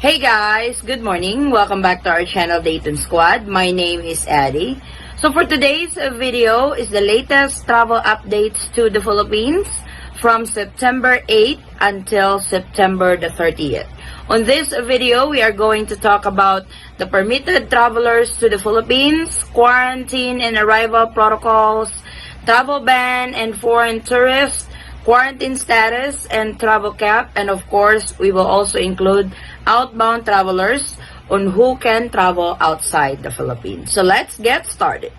Hey guys, good morning. Welcome back to our channel, the Eaton Squad. My name is Addie. So for today's video is the latest travel updates to the Philippines from September 8th until September the 30th. On this video, we are going to talk about the permitted travelers to the Philippines, quarantine and arrival protocols, travel ban and foreign tourists, quarantine status and travel cap, and of course, we will also include outbound travelers on who can travel outside the Philippines. So let's get started.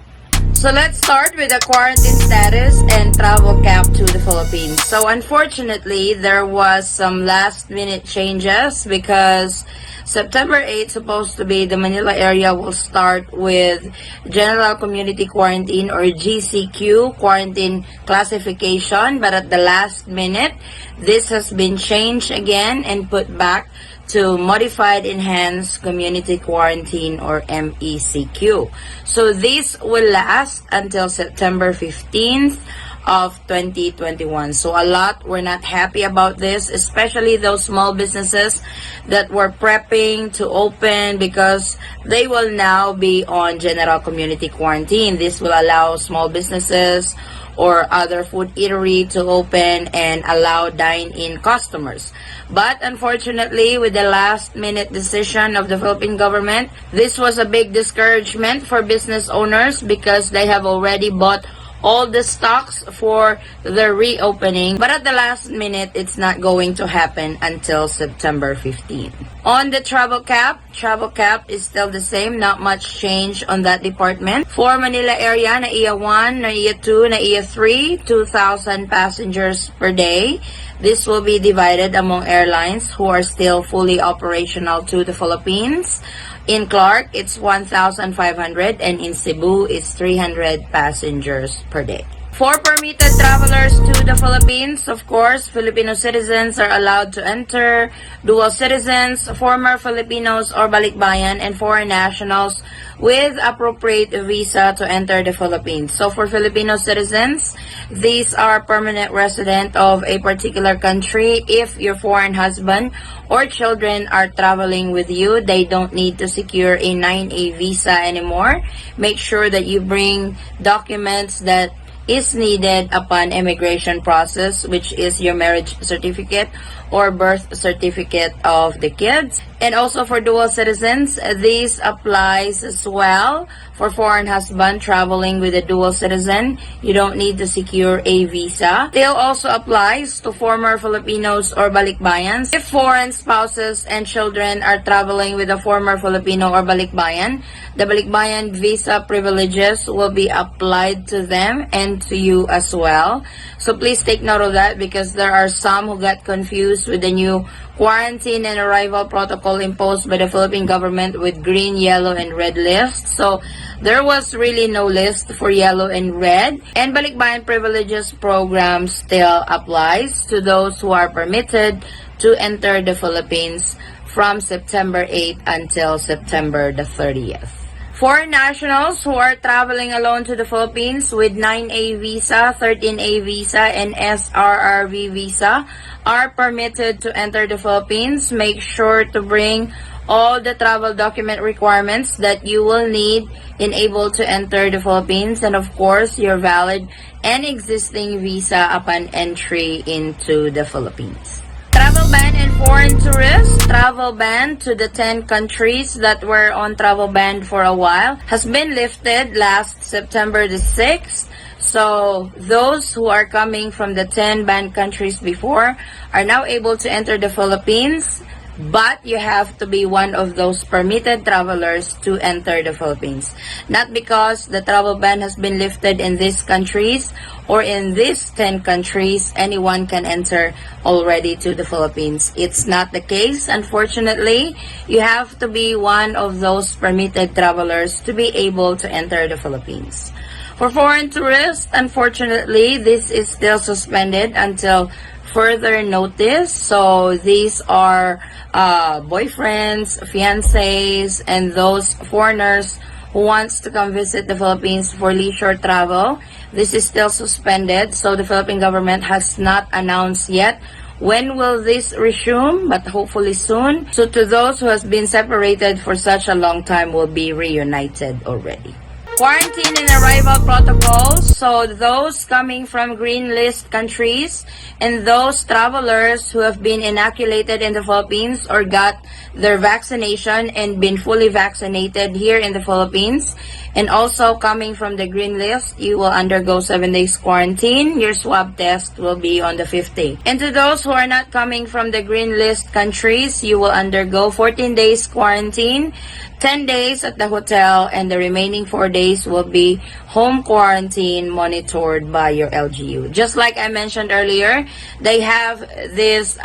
So let's start with the quarantine status and travel cap to the Philippines. So unfortunately, there was some last minute changes because September 8th supposed to be the Manila area will start with General Community Quarantine or GCQ quarantine classification, but at the last minute, this has been changed again and put back to Modified Enhanced Community Quarantine or MECQ. So this will last until September 15th of 2021. So a lot were not happy about this, especially those small businesses that were prepping to open because they will now be on General Community Quarantine. This will allow small businesses or other food eatery to open and allow dine-in customers. But unfortunately, with the last-minute decision of the Philippine government, this was a big discouragement for business owners because they have already bought all the stocks for the reopening. But at the last minute, it's not going to happen until September 15. On the travel cap is still the same. Not much change on that department. For Manila area, NAIA 1, NAIA 2, NAIA 3, 2,000 passengers per day. This will be divided among airlines who are still fully operational to the Philippines. In Clark, it's 1,500 and in Cebu, it's 300 passengers per day. For permitted travelers to the Philippines, of course, Filipino citizens are allowed to enter, dual citizens, former Filipinos or balikbayan, and foreign nationals with appropriate visa to enter the Philippines. So for Filipino citizens, these are permanent resident of a particular country. If your foreign husband or children are traveling with you, they don't need to secure a 9A visa anymore. Make sure that you bring documents that is needed upon immigration process, which is your marriage certificate or birth certificate of the kids. And also for dual citizens, this applies as well. For foreign husband traveling with a dual citizen, you don't need to secure a visa. Still also applies to former Filipinos or balikbayans. If foreign spouses and children are traveling with a former Filipino or balikbayan, the balikbayan visa privileges will be applied to them and to you as well. So please take note of that because there are some who got confused with the new quarantine and arrival protocol imposed by the Philippine government with green, yellow, and red lists. So there was really no list for yellow and red. And balikbayan privileges program still applies to those who are permitted to enter the Philippines from September 8th until September the 30th. Foreign nationals who are traveling alone to the Philippines with 9A visa, 13A visa, and SRRV visa are permitted to enter the Philippines. Make sure to bring all the travel document requirements that you will need in able to enter the Philippines, and of course your valid and existing visa upon entry into the Philippines. Travel ban and foreign tourists. Travel ban to the 10 countries that were on travel ban for a while has been lifted last September the 6th. So those who are coming from the 10 banned countries before are now able to enter the Philippines, but you have to be one of those permitted travelers to enter the Philippines. Not because the travel ban has been lifted in these countries or in these 10 countries, anyone can enter already to the Philippines. It's not the case, unfortunately. You have to be one of those permitted travelers to be able to enter the Philippines. For foreign tourists, unfortunately, this is still suspended until further notice. So these are boyfriends, fiancés, and those foreigners who wants to come visit the Philippines for leisure travel. This is still suspended, so the Philippine government has not announced yet when will this resume, but hopefully soon. So to those who has been separated for such a long time will be reunited already. Quarantine and arrival protocols. So those coming from green list countries and those travelers who have been inoculated in the Philippines or got their vaccination and been fully vaccinated here in the Philippines, and also coming from the green list, you will undergo 7 days quarantine. Your swab test will be on the 5th day. And to those who are not coming from the green list countries, you will undergo 14 days quarantine, 10 days at the hotel, and the remaining 4 days will be home quarantine monitored by your LGU. Just like I mentioned earlier, they have this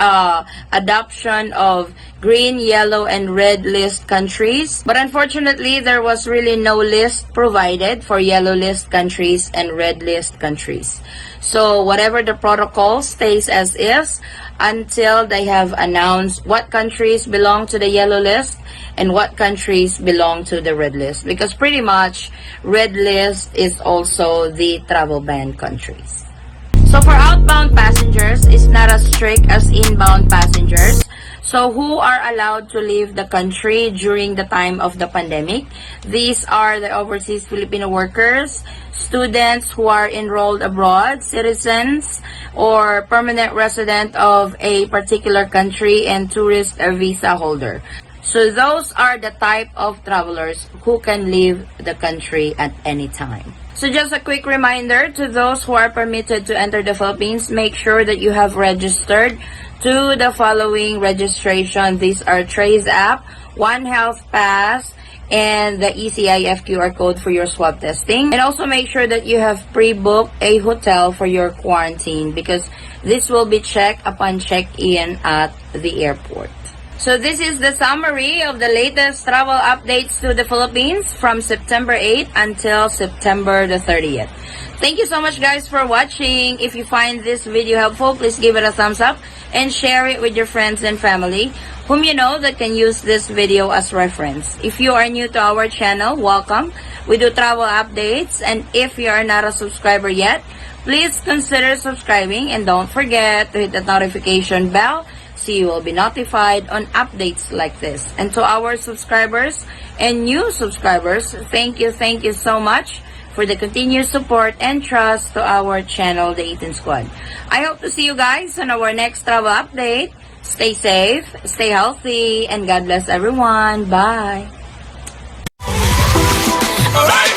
adoption of green, yellow, and red list countries. But unfortunately, there was really no list provided for yellow list countries and red list countries. So whatever the protocol stays as is until they have announced what countries belong to the yellow list and what countries belong to the red list. Because pretty much, red list is also the travel ban countries. So for outbound passengers, it's not as strict as inbound passengers. So who are allowed to leave the country during the time of the pandemic? These are the overseas Filipino workers, students who are enrolled abroad, citizens, or permanent resident of a particular country, and tourist visa holder. So those are the type of travelers who can leave the country at any time. So just a quick reminder to those who are permitted to enter the Philippines, make sure that you have registered to the following registration. These are Trace app, One Health Pass, and the ECIF QR code for your swab testing. And also make sure that you have pre-booked a hotel for your quarantine, because this will be checked upon check-in at the airport. So this is the summary of the latest travel updates to the Philippines from September 8 until September the 30th. Thank you so much guys for watching. If you find this video helpful, please give it a thumbs up and share it with your friends and family whom you know that can use this video as reference. If you are new to our channel, welcome. We do travel updates, and if you are not a subscriber yet, please consider subscribing and don't forget to hit the notification bell so you will be notified on updates like this. And to our subscribers and new subscribers, thank you so much for the continued support and trust to our channel, the Eaton Squad. I hope to see you guys on our next travel update. Stay safe, stay healthy, and God bless everyone. Bye! Alright.